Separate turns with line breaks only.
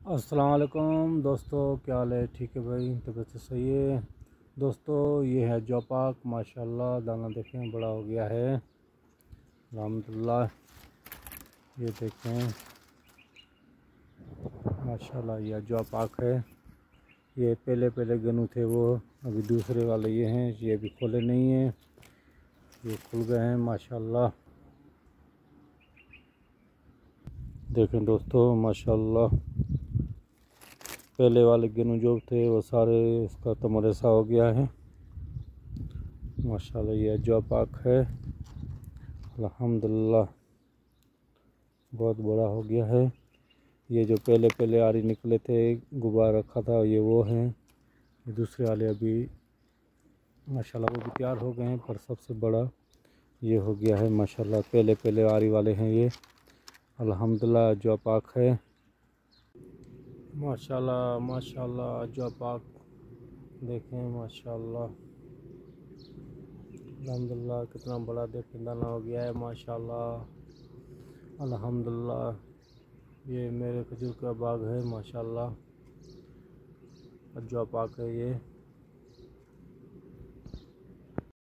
अस्सलाम वालेकुम दोस्तों, क्या हाल है? ठीक है भाई, तबीयत तो सही है। दोस्तों ये है जौ पाक, माशाल्लाह दाना देखें बड़ा हो गया है अल्हम्दुलिल्लाह। ये देखें माशाल्लाह यह जौ पाक है। ये पहले गन्नू थे वो, अभी दूसरे वाले ये हैं, ये अभी खोले नहीं हैं, ये खुल गए हैं माशाल्लाह। देखें दोस्तों माशाल्लाह, पहले वाले गेहूँ जो थे वो सारे इसका तमरेसा हो गया है माशाल्लाह। ये जौ पाक है अल्हम्दुलिल्लाह, बहुत बड़ा हो गया है। ये जो पहले आरी निकले थे, गुब्बारा रखा था, ये वो हैं। ये दूसरे वाले अभी माशाल्लाह वो भी तैयार हो गए हैं, पर सबसे बड़ा ये हो गया है माशाल्लाह। पहले आरी वाले हैं ये अल्हम्दुलिल्लाह। जौ पाक है माशाल्लाह माशाल्लाह। जौ पाक देखें माशाल्लाह अल्हम्दुलिल्लाह, कितना बड़ा देखें दाना हो गया है माशाल्लाह अल्हम्दुलिल्लाह। ये मेरे खजूर का बाग है माशाल्लाह, जौ पाक है ये।